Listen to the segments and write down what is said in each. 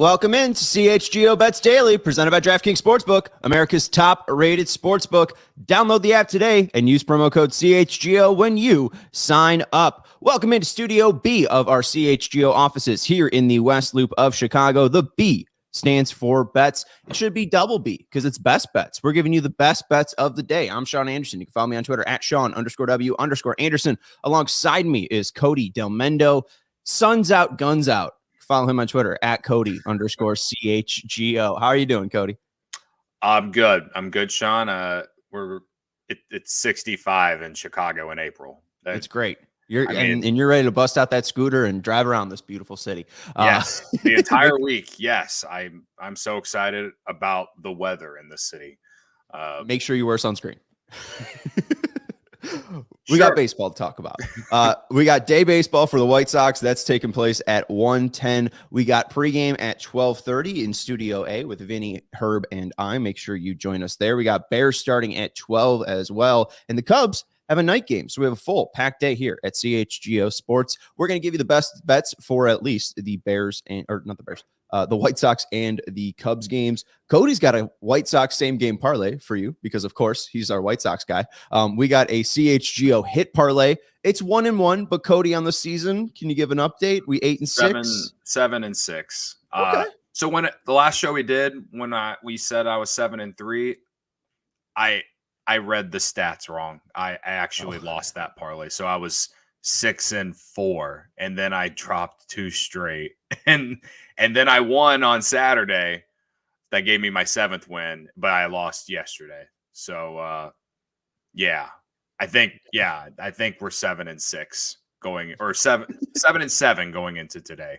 Welcome in to CHGO Bets Daily, presented by DraftKings Sportsbook, America's top-rated sportsbook. Download the app today and use promo code CHGO when you sign up. Welcome into Studio B of our CHGO offices here in the West Loop of Chicago. The B stands for bets. It should be double B because it's best bets. We're giving you the best bets of the day. I'm Sean Anderson. You can follow me on Twitter at Sean_W_Anderson. Alongside me is Cody Delmendo. Sun's out, guns out. Follow him on Twitter at Cody_CHGO. How are you doing, Cody? I'm good. Sean. It's 65 in Chicago in April. That's great. You're ready to bust out that scooter and drive around this beautiful city. Yes, the entire week. Yes, I'm so excited about the weather in this city. Make sure you wear sunscreen. We got baseball to talk about. We got day baseball for the White Sox. That's taking place at 1:10. We got pregame at 12:30 in Studio A with Vinny, Herb, and I. Make sure you join us there. We got Bears starting at 12 as well. And the Cubs have a night game. So we have a full packed day here at CHGO Sports. We're going to give you the best bets for at least the Bears the White Sox and the Cubs games. Cody's got a White Sox same game parlay for you because, of course, he's our White Sox guy. We got a CHGO hit parlay. It's 1-1, but Cody on the season, can you give an update? We 8-6, 7-6. Okay. So the last show we did, when we said I was 7-3, I read the stats wrong. I actually lost that parlay. So I was 6-4, and then I dropped 2 straight, and then I won on Saturday. That gave me my 7th win, but I lost yesterday. So I think we're 7-6 going, or 7-7 going into today.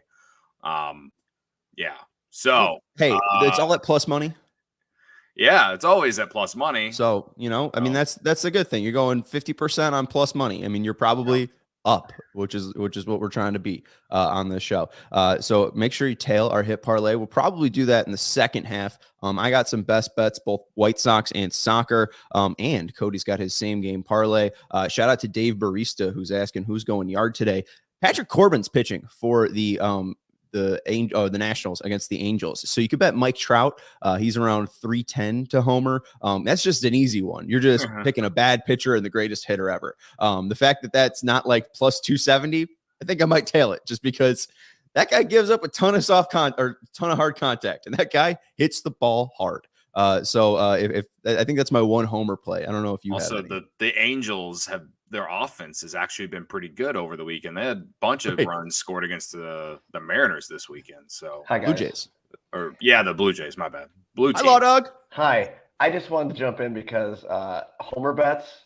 So hey, it's all at plus money. Yeah, it's always at plus money. So, that's a good thing. You're going 50% on plus money. I mean, you're probably up, which is what we're trying to be on this show. So make sure you tail our hit parlay. We'll probably do that in the second half. I got some best bets, both White Sox and soccer. And Cody's got his same game parlay. Shout out to Dave Barista, who's asking who's going yard today. Patrick Corbin's pitching for the Nationals against the Angels. So you could bet Mike Trout. He's around 310 to homer. That's just an easy one. You're just picking a bad pitcher and the greatest hitter ever. The fact that that's not like plus 270, I think I might tail it just because that guy gives up a ton of ton of hard contact, and that guy hits the ball hard. If I think that's my one homer play. I don't know if you also have any. The Angels have. Their offense has actually been pretty good over the weekend. They had a bunch of runs scored against the Mariners this weekend. So Blue Jays. The Blue Jays, my bad. Blue team. Hello, Doug. Hi. I just wanted to jump in because homer bets.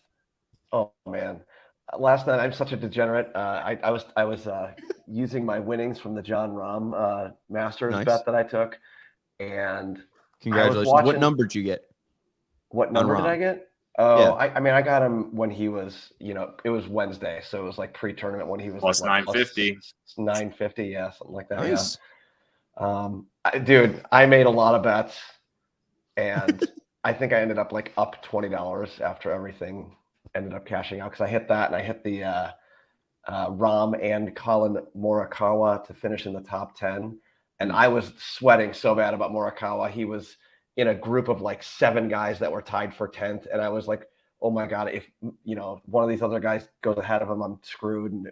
Oh man. Last night I'm such a degenerate. I was using my winnings from the John Rahm Masters bet that I took. And congratulations. What number did you get? What number did I get? Oh, yeah. I got him when he was, it was Wednesday. So it was like pre-tournament when he was plus 950. 950, yeah, something like that. Nice. Yeah. Dude, I made a lot of bets, and I think I ended up like up $20 after everything ended up cashing out because I hit that, and I hit the Rahm and Colin Morikawa to finish in the top 10. And I was sweating so bad about Morikawa. He was in a group of like 7 guys that were tied for 10th. And I was like, oh my God, if, one of these other guys goes ahead of him, I'm screwed. And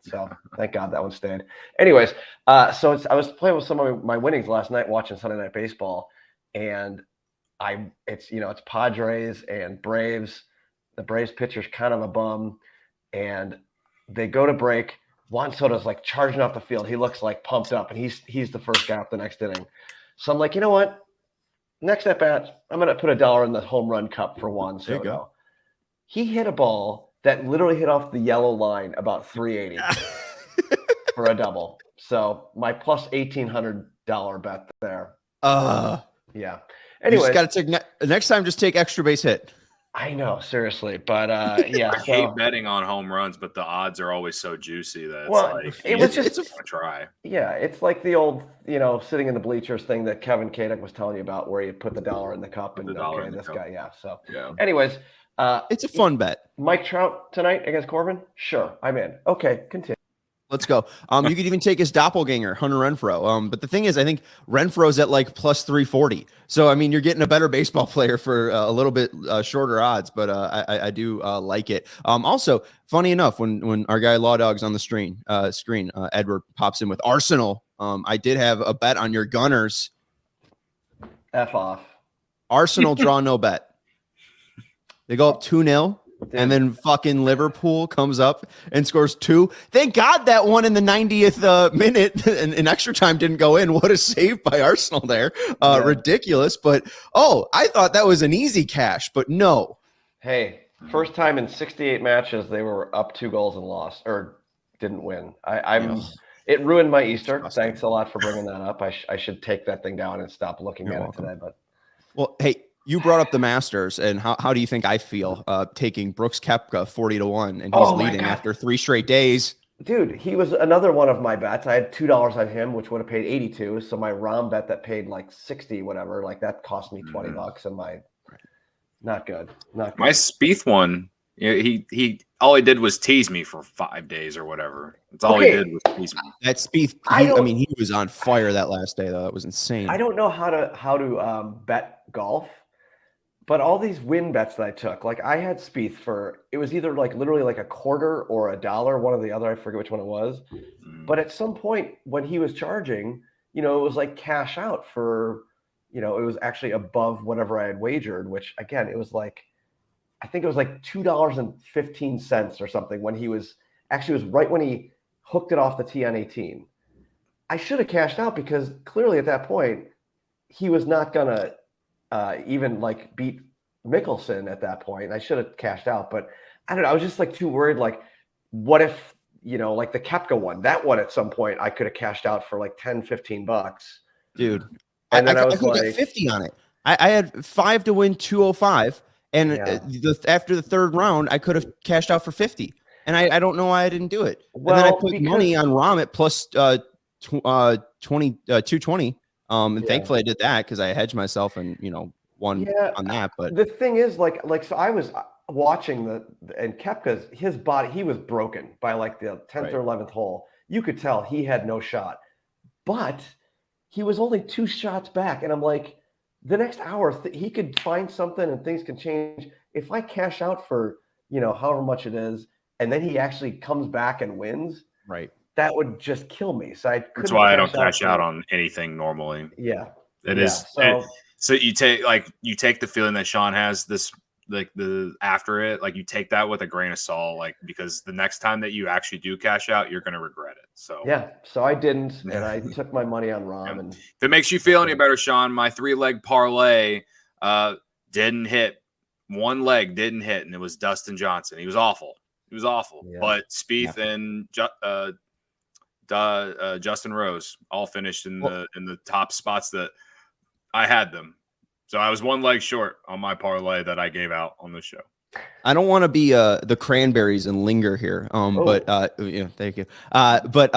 so thank God that one stayed. Anyways, I was playing with some of my winnings last night, watching Sunday Night Baseball. And it's Padres and Braves. The Braves pitcher's kind of a bum. And they go to break. Juan Soto's like charging off the field. He looks like pumped up, and he's the first guy up the next inning. So I'm like, you know what? Next at bat, I'm going to put $1 in the home run cup for Juan Soto. There you go. He hit a ball that literally hit off the yellow line about 380 for a double. So my plus $1,800 bet there. Yeah. Anyways, you just got to take next time. Just take extra base hit. I know, seriously, but yeah. I hate betting on home runs, but the odds are always so juicy that it's a try. Yeah, it's like the old, sitting in the bleachers thing that Kevin Kadek was telling you about, where you put the $1 in the cup and guy, yeah. So, anyways, it's a fun bet. Mike Trout tonight against Corbin, sure, I'm in. Okay, continue. Let's go. You could even take his doppelganger, Hunter Renfroe. But the thing is, I think Renfroe's at like plus 340. So, I mean, you're getting a better baseball player for a little bit shorter odds, but I do like it. Also, funny enough, when our guy Law Dog's on the screen, Edward pops in with Arsenal. I did have a bet on your Gunners. F off. Arsenal draw no bet. They go up 2-0. And then fucking Liverpool comes up and scores 2. Thank God that one in the 90th minute and extra time didn't go in. What a save by Arsenal there. Ridiculous. But, I thought that was an easy cash, but no. Hey, first time in 68 matches they were up 2 goals and lost or didn't win. It ruined my Easter. Thanks a lot for bringing that up. I should take that thing down and stop looking at it today. But well, hey, you brought up the Masters, and how do you think I feel taking Brooks Koepka 40-1, and he's leading after 3 straight days? Dude, he was another one of my bets. I had $2 on him, which would have paid 82. So my Rom bet that paid like 60, whatever, like that cost me $20. And not good. My Spieth one, he all he did was tease me for 5 days or whatever. That's all he did was tease me. That Spieth, he was on fire that last day though. That was insane. I don't know how to bet golf. But all these win bets that I took, like I had Spieth for, it was either like literally like a quarter or $1, one or the other. I forget which one it was. But at some point when he was charging, it was like cash out for, it was actually above whatever I had wagered, which again, it was like, I think it was like $2.15 or something when he was, actually it was right when he hooked it off the tee on 18. I should have cashed out because clearly at that point, he was not going to, even like beat Mickelson at that point. I should have cashed out, but I don't know. I was just like too worried. Like, what if, like the Koepka one, that one at some point I could have cashed out for like $10-15. Dude. And then I was could like get 50 on it. I had 5 to win 205. And after the third round, I could have cashed out for 50. And I don't know why I didn't do it. Well, and then I put money on Rom at plus 220. And thankfully I did that because I hedged myself and, won on that. But the thing is so I was watching and Koepka's, his body, he was broken by like the 10th or 11th hole. You could tell he had no shot, but he was only 2 shots back. And I'm like, the next hour he could find something and things can change. If I cash out for, however much it is, and then he actually comes back and wins. Right. That would just kill me. So that's why I don't cash out on anything normally. Yeah. It is. So you take the feeling that Sean has this, like the after it, like you take that with a grain of salt, like, because the next time that you actually do cash out, you're going to regret it. So so I didn't, and I took my money on Rom. And if it makes you feel any better, Sean, my 3-leg parlay didn't hit. One leg didn't hit, and it was Dustin Johnson. He was awful. Yeah. But Spieth and Justin Rose all finished in the top spots that I had them. So I was 1 leg short on my parlay that I gave out on the show. I don't want to be the cranberries and linger here. But thank you. But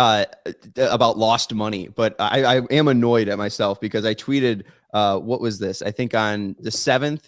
about lost money. But I am annoyed at myself because I tweeted what was this? I think on the 7th,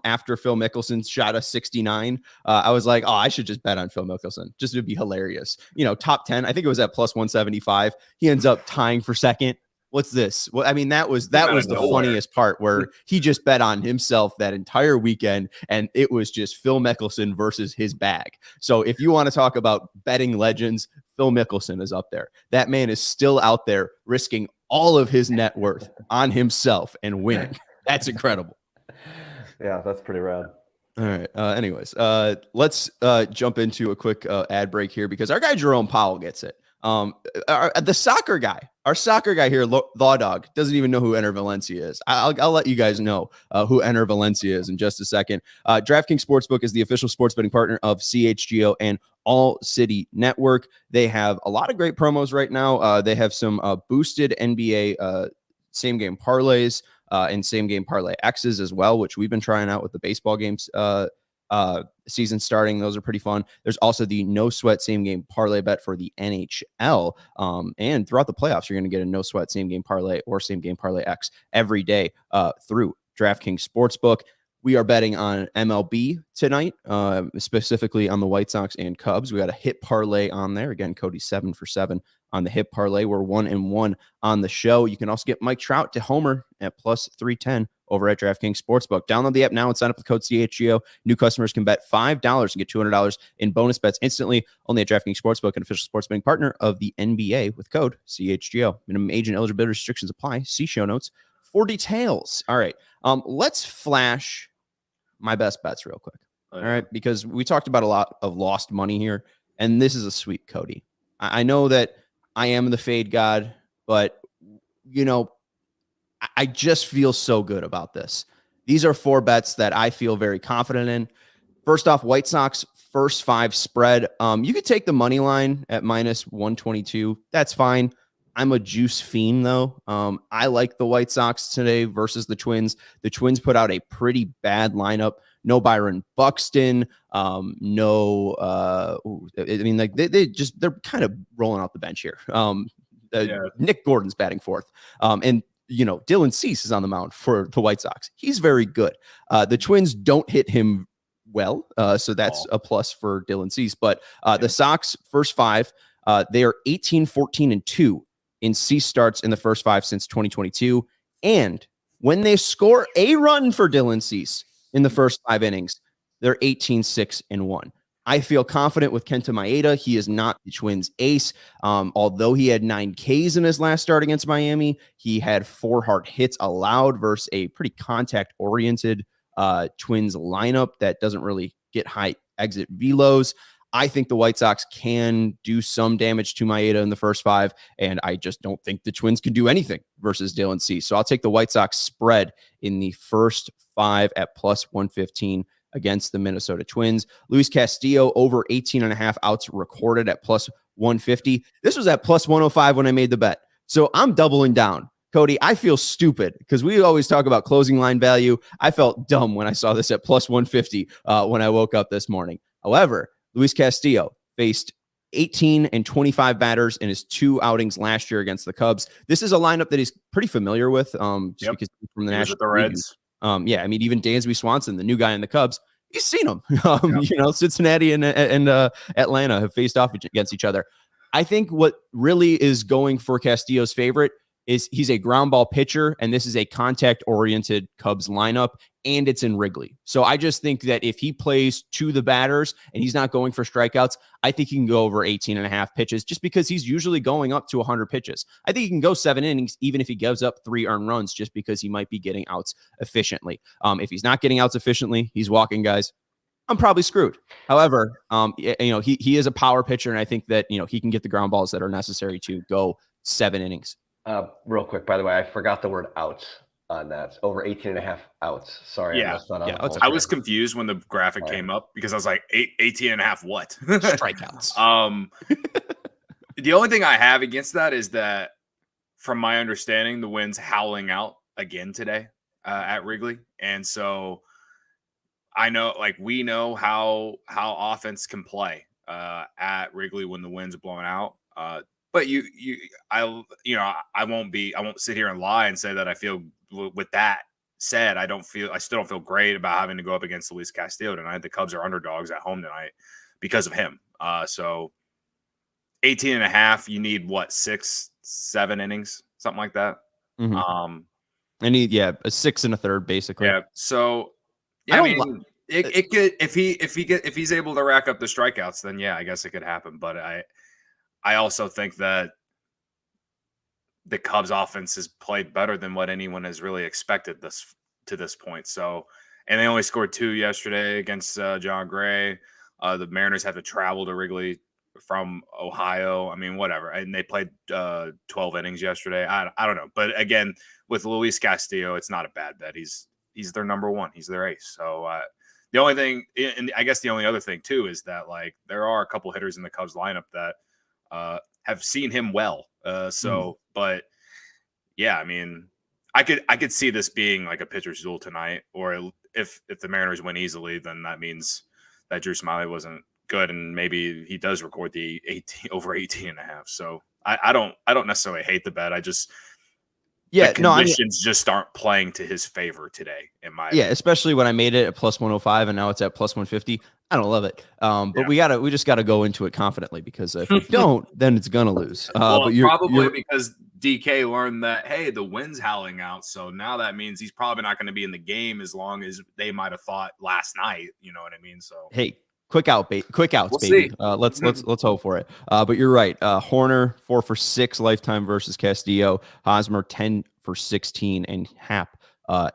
after Phil Mickelson shot a 69, I was like, I should just bet on Phil Mickelson. Just to be hilarious. Top 10. I think it was at plus 175. He ends up tying for second. What's this? Well, I mean, that was the funniest part where he just bet on himself that entire weekend, and it was just Phil Mickelson versus his bag. So if you want to talk about betting legends, Phil Mickelson is up there. That man is still out there risking all of his net worth on himself and winning. That's incredible. Yeah, that's pretty rad. All right. Anyways, let's jump into a quick ad break here because our guy Jerome Powell gets it. The soccer guy, our soccer guy here, Law Dog, doesn't even know who Enter Valencia is. I'll let you guys know who Enter Valencia is in just a second. DraftKings Sportsbook is the official sports betting partner of CHGO and ALLCITY Network. They have a lot of great promos right now. They have some boosted NBA same game parlays and same game parlay X's as well, which we've been trying out with the baseball games season starting. Those are pretty fun. There's also the no sweat same game parlay bet for the NHL. And throughout the playoffs, you're going to get a no sweat same game parlay or same game parlay X every day through DraftKings Sportsbook. We are betting on MLB tonight, specifically on the White Sox and Cubs. We got a hit parlay on there. Again, Cody's 7 for 7 on the hit parlay. We're 1-1 on the show. You can also get Mike Trout to homer at plus 310 over at DraftKings Sportsbook. Download the app now and sign up with code CHGO. New customers can bet $5 and get $200 in bonus bets instantly. Only at DraftKings Sportsbook, an official sports betting partner of the NBA, with code CHGO. Minimum age and eligibility restrictions apply. See show notes for details. All right. Let's flash my best bets real quick. All right. Because we talked about a lot of lost money here, and this is a sweep, Cody. I know that I am the fade god, but I just feel so good about this. These are 4 bets that I feel very confident in. First off, White Sox first 5 spread. You could take the money line at minus 122. That's fine. I'm a juice fiend, though. I like the White Sox today versus the Twins. The Twins put out a pretty bad lineup. No Byron Buxton. They're kind of rolling off the bench here. Nick Gordon's batting fourth. And Dylan Cease is on the mound for the White Sox. He's very good. The Twins don't hit him well, so that's a plus for Dylan Cease. But the Sox first 5, they are 18-14-2 in Cease starts in the first 5 since 2022. And when they score a run for Dylan Cease in the first 5 innings, they're 18-6-1. I feel confident with Kenta Maeda. He is not the Twins ace. Although he had 9 Ks in his last start against Miami, he had 4 hard hits allowed versus a pretty contact-oriented Twins lineup that doesn't really get high exit velos. I think the White Sox can do some damage to Maeda in the first 5, and I just don't think the Twins can do anything versus Dylan Cease. So I'll take the White Sox spread in the first 5 at plus 115 against the Minnesota Twins. Luis Castillo over 18.5 outs recorded at plus 150. This was at plus 105 when I made the bet. So I'm doubling down. Cody, I feel stupid because we always talk about closing line value. I felt dumb when I saw this at plus 150 when I woke up this morning. However, Luis Castillo faced 18 and 25 batters in his 2 outings last year against the Cubs. This is a lineup that he's pretty familiar with, because from the National Reds. Even Dansby Swanson, the new guy in the Cubs, he's seen them. Cincinnati and Atlanta have faced off against each other. I think what really is going for Castillo's favorite is he's a ground ball pitcher, and this is a contact-oriented Cubs lineup, and it's in Wrigley. So I just think that if he plays to the batters and he's not going for strikeouts, I think he can go over 18.5 pitches just because he's usually going up to 100 pitches. I think he can go 7 innings even if he gives up 3 earned runs just because he might be getting outs efficiently. If he's not getting outs efficiently, he's walking guys. I'm probably screwed. However, he is a power pitcher, and I think that he can get the ground balls that are necessary to go 7 innings. Real quick, by the way, I forgot the word outs on that. Over 18.5 outs. Sorry. Yeah. I was confused when the graphic came up because I was like, 18.5 what? Strikeouts. The only thing I have against that is that, from my understanding, the wind's howling out again today at Wrigley. And so I know, we know how offense can play at Wrigley when the wind's blowing out. But I won't sit here and lie and say that I feel. With that said, I still don't feel great about having to go up against Luis Castillo tonight. The Cubs are underdogs at home tonight because of him. So 18.5, you need 6-7 innings, something like that. Mm-hmm. I need a 6 1/3 basically. Yeah. So it could if he's able to rack up the strikeouts, then I guess it could happen. But I also think that the Cubs offense has played better than what anyone has really expected to this point. So, and they only scored 2 yesterday against John Gray. The Mariners have to travel to Wrigley from Ohio. I mean, whatever. And they played 12 innings yesterday. I don't know. But again, with Luis Castillo, it's not a bad bet. He's their number 1. He's their ace. So the only thing, and I guess the only other thing too, is that there are a couple hitters in the Cubs lineup that have seen him well. But I mean, I could see this being like a pitcher's duel tonight, or if the Mariners win easily, then that means that Drew Smyly wasn't good, and maybe he does record the over 18.5. So I don't necessarily hate the bet. Yeah, the no, I mean, conditions just aren't playing to his favor today, in my yeah, opinion. especially when I made it at plus 105 and now it's at plus 150. I don't love it. But we just gotta go into it confidently, because if we don't, then it's gonna lose. Well, But probably because DK learned that, hey, the wind's howling out, so now that means he's probably not going to be in the game as long as they might have thought last night. You know what I mean? So hey, quick outs, we'll baby. see. Let's hope for it. But you're right. Horner 4 for 6 lifetime versus Castillo. Hosmer 10 for 16, and Hap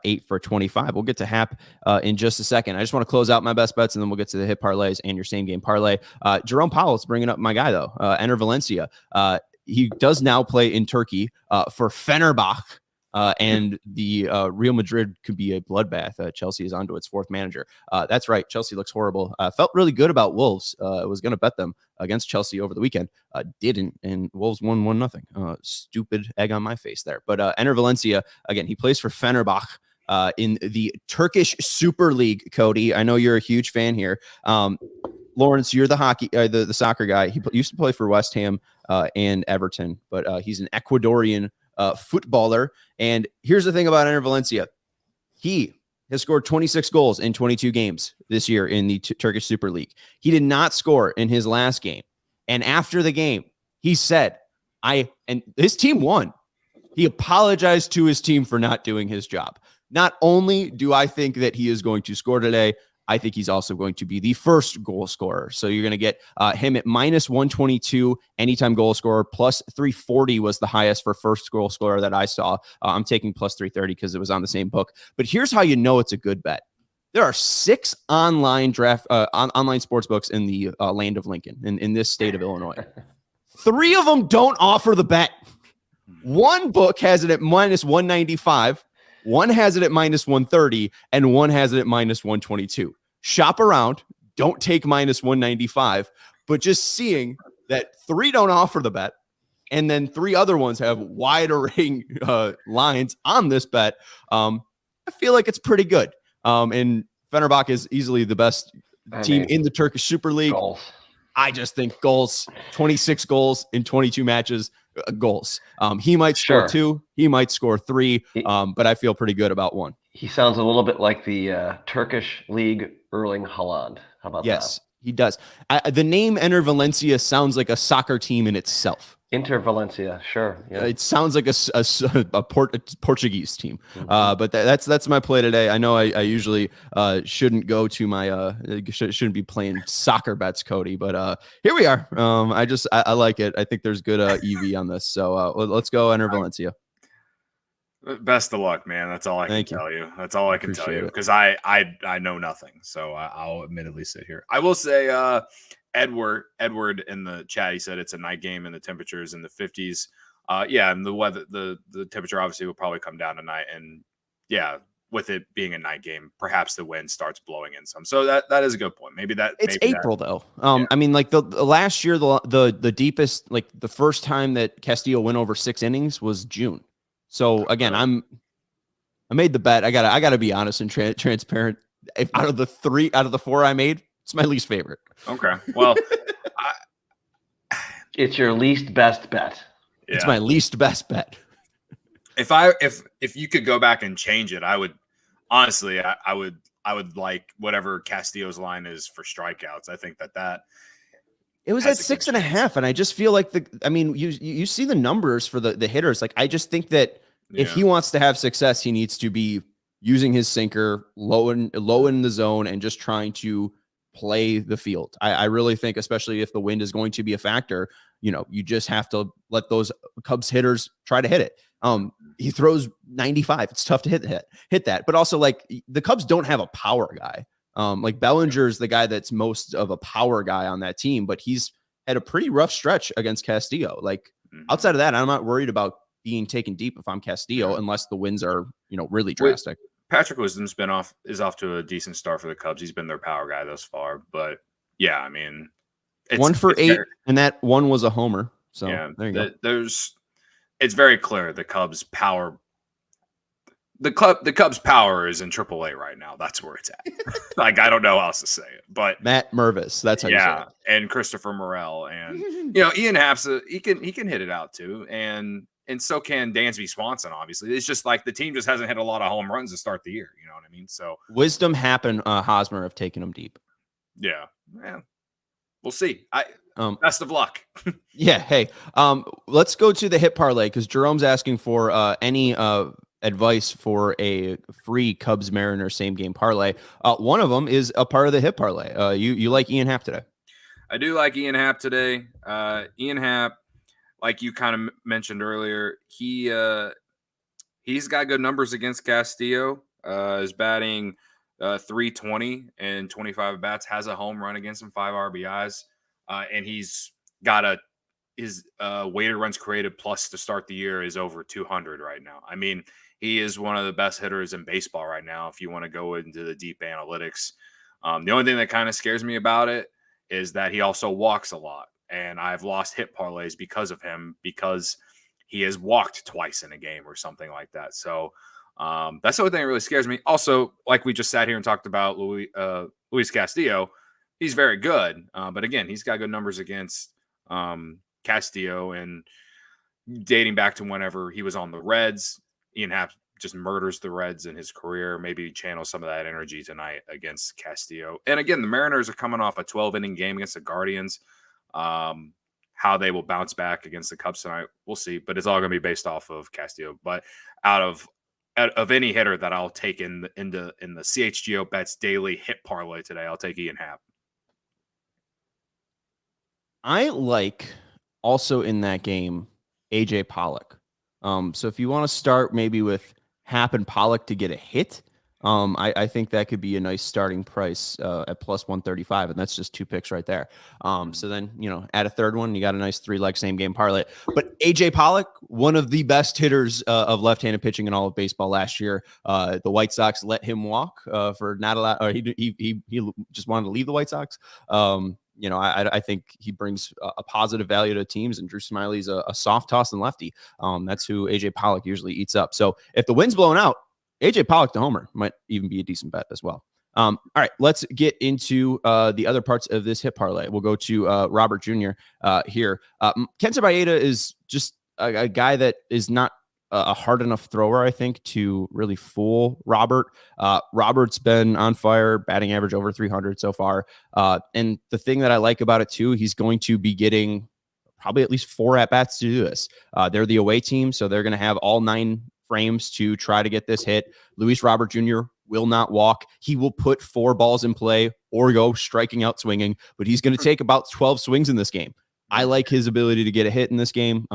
8 for 25. We'll get to Hap in just a second. I just want to close out my best bets, and then we'll get to the hit parlays and your same game parlay. Jerome Powell's bringing up my guy though. Enter Valencia. He does now play in Turkey for Fenerbahce. And the Real Madrid could be a bloodbath. Chelsea is onto its 4th manager. That's right. Chelsea looks horrible. Felt really good about Wolves. I was going to bet them against Chelsea over the weekend. Didn't, and Wolves won 1-0. Stupid egg on my face there. But Enter Valencia, again, he plays for Fenerbahce in the Turkish Super League, Cody. I know you're a huge fan here. Lawrence, you're the hockey, the soccer guy. He used to play for West Ham and Everton, but he's an Ecuadorian footballer. And here's the thing about Enter Valencia. He has scored 26 goals in 22 games this year in the Turkish Super League. He did not score in his last game. And after the game, he said, and his team won. He apologized to his team for not doing his job. Not only do I think that he is going to score today, I think he's also going to be the first goal scorer. So you're going to get him at minus 122 anytime goal scorer. Plus 340 was the highest for first goal scorer that I saw. I'm taking plus 330 because it was on the same book. But here's how you know it's a good bet. There are 6 online online sports books in the land of Lincoln, in this state of Illinois. 3 of them don't offer the bet. One book has it at minus 195. One has it at minus 130, and one has it at minus 122. Shop around. Don't take minus 195, but just seeing that 3 don't offer the bet, and then 3 other ones have wide array lines on this bet, I feel like it's pretty good. And Fenerbahce is easily the best team in the Turkish Super League. Goals. I just think goals, 26 goals in 22 matches, goals. He might score 2, he might score 3, but I feel pretty good about 1. He sounds a little bit like the Turkish league Erling Haaland. How about that? Yes, he does. The name Enter Valencia sounds like a soccer team in itself. Inter Valencia, sure. Yeah. It sounds like a Portuguese team. But that's my play today. I know I usually shouldn't go to my shouldn't be playing soccer bets, Cody, but here we are. I like it. I think there's good EV on this. So let's go Enter Valencia. Best of luck, man. That's all I can tell you. That's all I can tell you, because I know nothing. So I'll admittedly sit here. I will say Edward in the chat, he said it's a night game and the temperature is in the 50s. Yeah, and the weather, the temperature obviously will probably come down tonight. And yeah, with it being a night game, perhaps the wind starts blowing in some. So that is a good point. Maybe it's April though. I mean, like the last year, the deepest, like the first time that Castillo went over 6 innings was June. So again, I made the bet. I gotta be honest and transparent. If out of the 4 I made, it's my least favorite. Okay. Well, it's your least best bet. Yeah. It's my least best bet. If you could go back and change it, I would honestly, I would like whatever Castillo's line is for strikeouts. I think that it was at 6.5, and I just feel like you see the numbers for the hitters. Like, I just think that if he wants to have success, he needs to be using his sinker low in the zone and just trying to play the field. I really think, especially if the wind is going to be a factor, you just have to let those Cubs hitters try to hit it. He throws 95. It's tough to hit that. But also, like, the Cubs don't have a power guy. Like Bellinger's the guy that's most of a power guy on that team, but he's had a pretty rough stretch against Castillo. Like, outside of that, I'm not worried about being taken deep if I'm Castillo, unless the winds are, really drastic. Patrick Wisdom's is off to a decent start for the Cubs. He's been their power guy thus far, but yeah, I mean, 1 for 8, and that one was a homer. So yeah, there you go. It's very clear the Cubs power. The Cubs power is in AAA right now. That's where it's at. Like, I don't know how else to say it, but Matt Mervis, that's how you say it. And Christopher Morel, and Ian Haps, he can hit it out too. And and so can Dansby Swanson, obviously. It's just like the team just hasn't hit a lot of home runs to start the year. You know what I mean? So Wisdom Happen Hosmer have taken them deep. yeah, we'll see. Best of luck. Yeah. Hey, let's go to the hit parlay because Jerome's asking for any advice for a free Cubs Mariners same game parlay. One of them is a part of the hit parlay. You like Ian Happ today? I do like Ian Happ today. Ian Happ, like you kind of mentioned earlier, he's got good numbers against Castillo. Is batting 320 and 25 bats, has a home run against him, 5 RBIs, and he's got his weighted runs created plus to start the year is over 200 right now. I mean, he is one of the best hitters in baseball right now. If you want to go into the deep analytics, the only thing that kind of scares me about it is that he also walks a lot, and I've lost hit parlays because of him because he has walked twice in a game or something like that. So that's the only thing that really scares me. Also, like we just sat here and talked about Luis Castillo, he's very good. But again, he's got good numbers against Castillo, and dating back to whenever he was on the Reds, Ian Happ just murders the Reds in his career. Maybe channel some of that energy tonight against Castillo. And again, the Mariners are coming off a 12-inning game against the Guardians. How they will bounce back against the Cubs tonight, we'll see. But it's all going to be based off of Castillo. But out of any hitter that I'll take in the CHGO Bets daily hit parlay today, I'll take Ian Happ. I like also in that game AJ Pollock. So if you want to start maybe with Happ and Pollock to get a hit, I think that could be a nice starting price at plus 135, and that's just 2 picks right there. So then, add a third one, you got a nice 3-leg same game parlay. But AJ Pollock, one of the best hitters of left-handed pitching in all of baseball last year. The White Sox let him walk for not a lot. Or he just wanted to leave the White Sox. I think he brings a positive value to teams, and Drew Smyly's a soft toss and lefty. That's who AJ Pollock usually eats up. So if the wind's blowing out, AJ Pollock to homer might even be a decent bet as well. All right, let's get into the other parts of this hit parlay. We'll go to Robert Jr. Here. Kenta Maeda is just a guy that is not a hard enough thrower, I think, to really fool Robert. Robert's been on fire, batting average over 300 so far. And the thing that I like about it, too, he's going to be getting probably at least 4 at-bats to do this. They're the away team, so they're going to have all 9 frames to try to get this hit. Luis Robert Jr. will not walk. He will put 4 balls in play or go striking out swinging, but he's going to take about 12 swings in this game. I like his ability to get a hit in this game,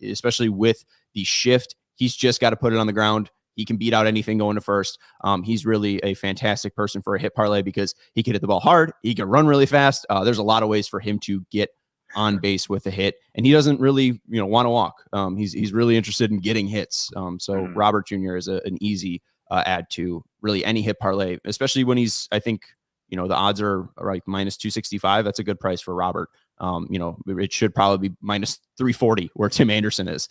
especially with the shift. He's just got to put it on the ground. He can beat out anything going to first. He's really a fantastic person for a hit parlay because he can hit the ball hard. He can run really fast. There's a lot of ways for him to get on base with a hit, and he doesn't really, want to walk. He's really interested in getting hits. So Robert Jr. is an easy add to really any hit parlay, especially when he's, I think, the odds are like minus 265. That's a good price for Robert. It should probably be minus 340 where Tim Anderson is.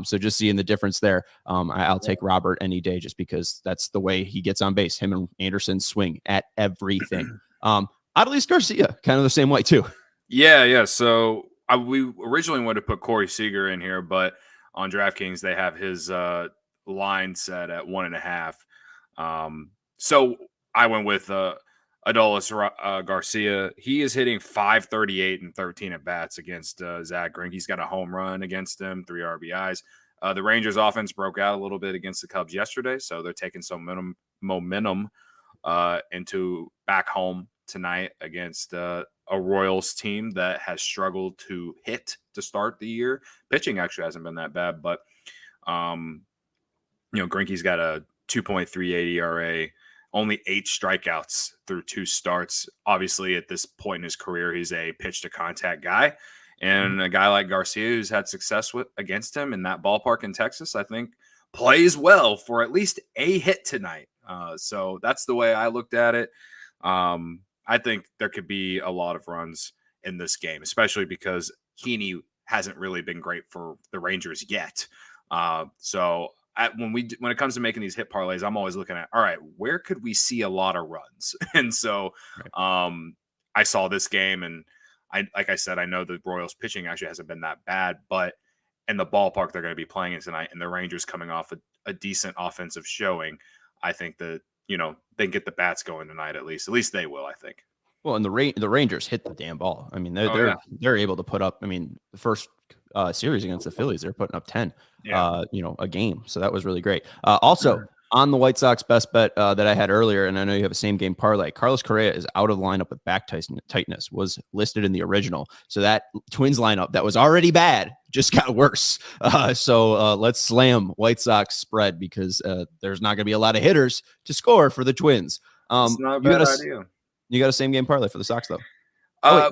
So just seeing the difference there, I'll take Robert any day just because that's the way he gets on base. Him and Anderson swing at everything. Adolis Garcia, kind of the same way too. Yeah. So we originally wanted to put Corey Seager in here, but on DraftKings, they have his line set at 1.5. So I went with Adolis Garcia. He is hitting 538 and 13 at bats against Zach Greinke. He's got a home run against him, 3 RBIs. The Rangers offense broke out a little bit against the Cubs yesterday, so they're taking some momentum into back home tonight against a Royals team that has struggled to hit to start the year. Pitching actually hasn't been that bad, but Greinke's got a 2.38 ERA, only 8 strikeouts through 2 starts. Obviously, at this point in his career, he's a pitch to contact guy, and a guy like Garcia, who's had success against him in that ballpark in Texas, I think plays well for at least a hit tonight. So that's the way I looked at it. I think there could be a lot of runs in this game, especially because Heaney hasn't really been great for the Rangers yet. So when it comes to making these hit parlays, I'm always looking at, all right, where could we see a lot of runs? And so I saw this game, and like I said, I know the Royals pitching actually hasn't been that bad, but and the ballpark they're going to be playing in tonight, and the Rangers coming off a decent offensive showing, I think that, they can get the bats going tonight at least. At least they will, I think. Well, and the Rangers hit the damn ball. I mean, they're able to put up. I mean, the first series against the Phillies, they're putting up 10, a game. So that was really great. Also, on the White Sox best bet that I had earlier, and I know you have a same game parlay, Carlos Correa is out of lineup with back tightness, was listed in the original. So that Twins lineup that was already bad just got worse. So let's slam White Sox spread because there's not going to be a lot of hitters to score for the Twins. It's not a bad idea. You got a same game parlay for the Sox, though.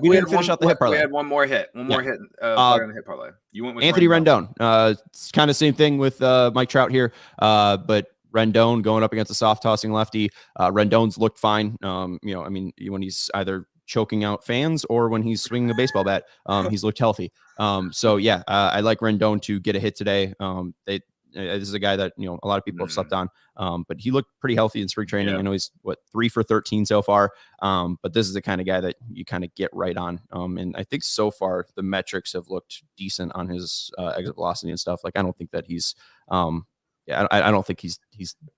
We didn't finish out the hit parlay. We had one more hit. One more hit on the hit parlay. You went with Anthony Rendon. It's kind of same thing with Mike Trout here, but Rendon going up against a soft tossing lefty. Rendon's looked fine. When he's either choking out fans or when he's swinging a baseball bat, he's looked healthy. I like Rendon to get a hit today. This is a guy that a lot of people have slept on, but he looked pretty healthy in spring training. I know he's 3 for 13 so far, but this is the kind of guy that you kind of get right on. And I think so far the metrics have looked decent on his exit velocity and stuff. Like I don't think that he's I don't think he's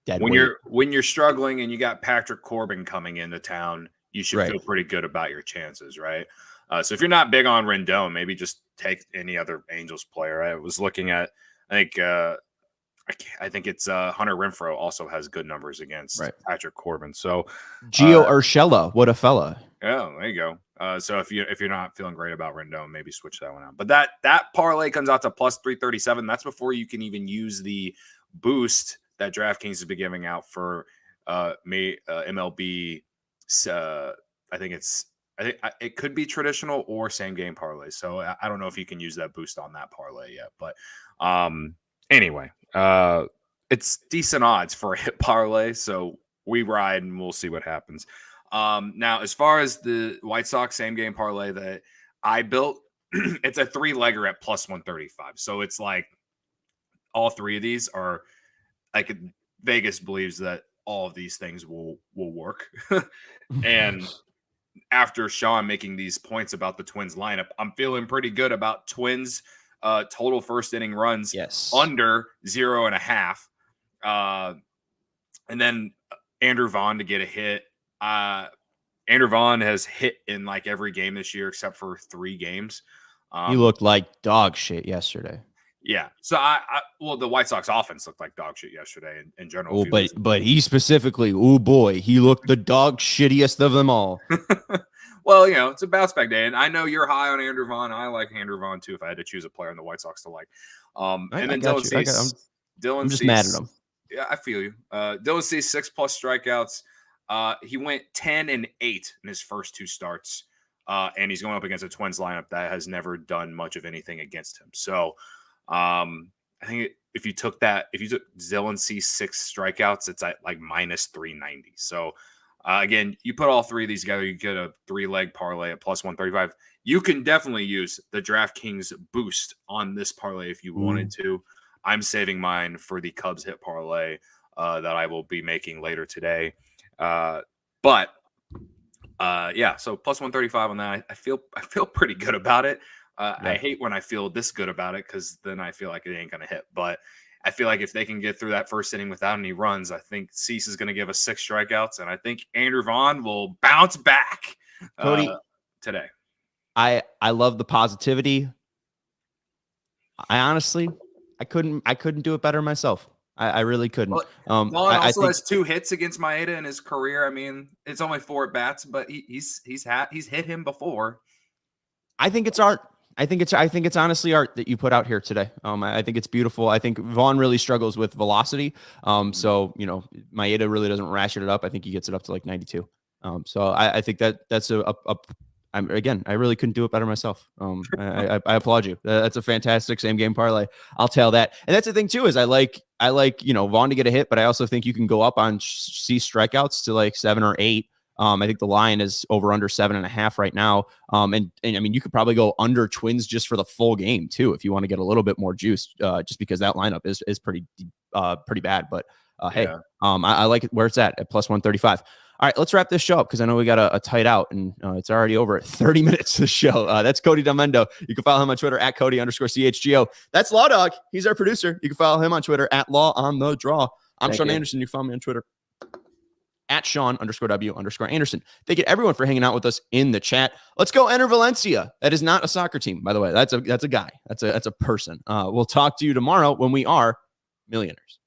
dead. When you're struggling and you got Patrick Corbin coming into town, you should feel pretty good about your chances, right? So if you're not big on Rendon, maybe just take any other Angels player. I was looking at, I think it's Hunter Renfroe also has good numbers against Patrick Corbin. So Gio Urshela, what a fella! Yeah, there you go. So if you're not feeling great about Rendon, maybe switch that one out. But that parlay comes out to plus 337. That's before you can even use the boost that DraftKings has been giving out for MLB. I think it could be traditional or same game parlay. So I don't know if you can use that boost on that parlay yet. But anyway, it's decent odds for a hit parlay. So we ride and we'll see what happens. Now, as far as the White Sox same game parlay that I built, it's a 3-legger at plus 135. So it's like all three of these are like Vegas believes that all of these things will work. And after Sean making these points about the Twins lineup, I'm feeling pretty good about Twins total first inning runs under 0.5. And then Andrew Vaughn to get a hit. Andrew Vaughn has hit in like every game this year except for 3 games. He looked like dog shit yesterday. Yeah. So the White Sox offense looked like dog shit yesterday in general. Oh, but he specifically, oh boy, he looked the dog shittiest of them all. Well, it's a bounce back day, and I know you're high on Andrew Vaughn. I like Andrew Vaughn too. If I had to choose a player in the White Sox to like, and then Dylan Cease. I'm just mad at him. Yeah, I feel you. Dylan Cease 6+ strikeouts. He went 10-8 in his first 2 starts, and he's going up against a Twins lineup that has never done much of anything against him. So, I think if you took Dylan Cease 6 strikeouts, it's at like minus 390. So. Again, you put all 3 of these together, you get a 3-leg parlay at plus 135. You can definitely use the DraftKings boost on this parlay if you wanted to. I'm saving mine for the Cubs hit parlay that I will be making later today. So plus 135 on that. I feel pretty good about it. I hate when I feel this good about it because then I feel like it ain't gonna hit. But I feel like if they can get through that first inning without any runs, I think Cease is going to give us 6 strikeouts, and I think Andrew Vaughn will bounce back Cody, today. I love the positivity. I couldn't do it better myself. I really couldn't. Vaughn also has 2 hits against Maeda in his career. I mean, it's only 4 at bats, but he's hit him before. I think it's art. I think it's honestly art that you put out here today. I think it's beautiful. I think Vaughn really struggles with velocity. So Maeda really doesn't ratchet it up. I think he gets it up to like 92. So I think that's I really couldn't do it better myself. I applaud you. That's a fantastic same game parlay. I'll tell that. And that's the thing too, is I like Vaughn to get a hit, but I also think you can go up on C strikeouts to like 7 or 8. I think the line is over under 7.5 right now. And I mean, you could probably go under Twins just for the full game too, if you want to get a little bit more juice, just because that lineup is pretty bad. But I like it where it's at plus 135. All right, let's wrap this show up because I know we got a tight out and it's already over at 30 minutes of the show. That's Cody Delmendo. You can follow him on Twitter at Cody_CHGO. That's Law Dog. He's our producer. You can follow him on Twitter at Law on the Draw. I'm Sean Anderson. You can follow me on Twitter at Sean_W_Anderson. Thank you to everyone for hanging out with us in the chat. Let's go enter Valencia. That is not a soccer team, by the way. That's a guy. That's a person. We'll talk to you tomorrow when we are millionaires.